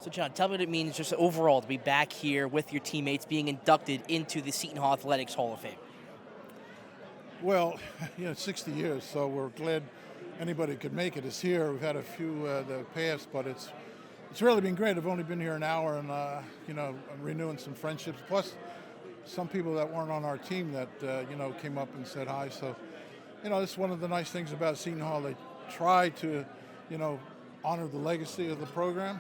So, John, tell me what it means just overall to be back here with your teammates being inducted into the Seton Hall Athletics Hall of Fame. Well, 60 years, so we're glad anybody could make it. Is here. We've had a few that passed, but it's really been great. I've only been here an hour, and I'm renewing some friendships. Plus, some people that weren't on our team that came up and said hi. So, it's one of the nice things about Seton Hall. They try to, honor the legacy of the program.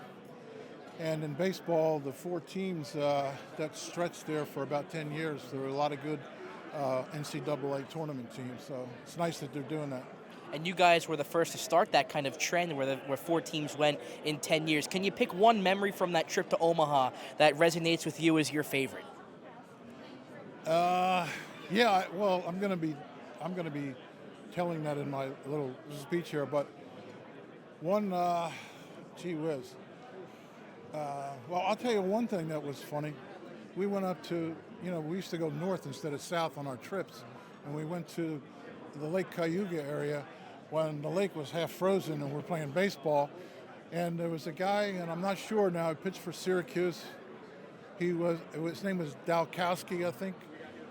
And in baseball, the four teams that stretched there for about 10 years, there were a lot of good NCAA tournament teams. So it's nice that they're doing that. And you guys were the first to start that kind of trend where four teams went in 10 years. Can you pick one memory from that trip to Omaha that resonates with you as your favorite? Well, I'm going to be telling that in my little speech here, but one, gee whiz. Well, I'll tell you one thing that was funny. We went up to, we used to go north instead of south on our trips, and we went to the Lake Cayuga area when the lake was half frozen and we're playing baseball. And there was a guy, and I'm not sure now, he pitched for Syracuse. His name was Dalkowski, I think.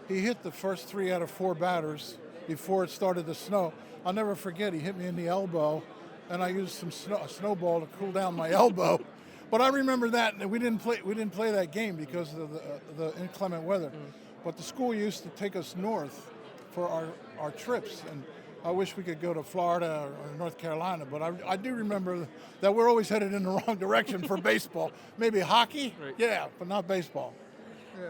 He hit the first 3 out of 4 batters before it started to snow. I'll never forget, he hit me in the elbow, and I used a snowball to cool down my elbow. But I remember that we didn't play that game because of the inclement weather. But the school used to take us north for our trips, and I wish we could go to Florida or North Carolina. But I do remember that we're always headed in the wrong direction for baseball. Maybe hockey, Right. Yeah, but not baseball.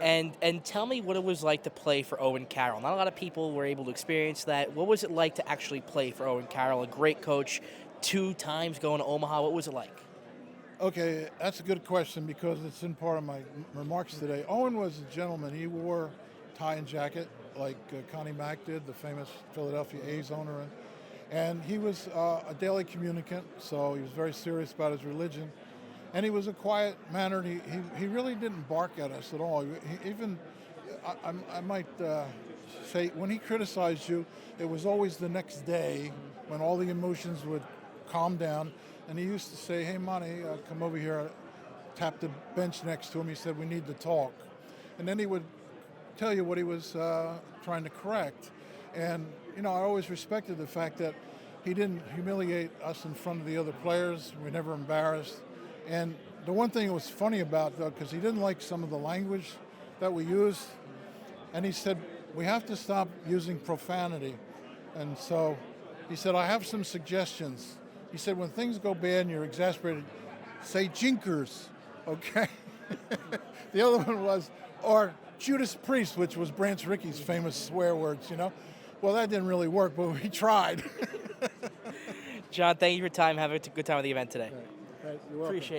And tell me what it was like to play for Owen Carroll. Not a lot of people were able to experience that. What was it like to actually play for Owen Carroll, a great coach, 2 times going to Omaha? What was it like? Okay, that's a good question because it's in part of my remarks today. Owen was a gentleman. He wore tie and jacket like Connie Mack did, the famous Philadelphia A's owner. And he was a daily communicant, so he was very serious about his religion. And he was a quiet mannered. He really didn't bark at us at all. I might say, when he criticized you, it was always the next day when all the emotions would calm down. And he used to say, "Hey, Monty, come over here." Tap the bench next to him. He said, "We need to talk." And then he would tell you what he was trying to correct. And, I always respected the fact that he didn't humiliate us in front of the other players. We never embarrassed. And the one thing that was funny about, though, because he didn't like some of the language that we used, and he said, "We have to stop using profanity." And so he said, "I have some suggestions." He said, "When things go bad and you're exasperated, say jinkers, okay?" The other one was, or Judas Priest, which was Branch Rickey's famous swear words, Well, that didn't really work, but we tried. John, thank you for your time. Have a good time with the event today. Right. You're welcome. Appreciate it.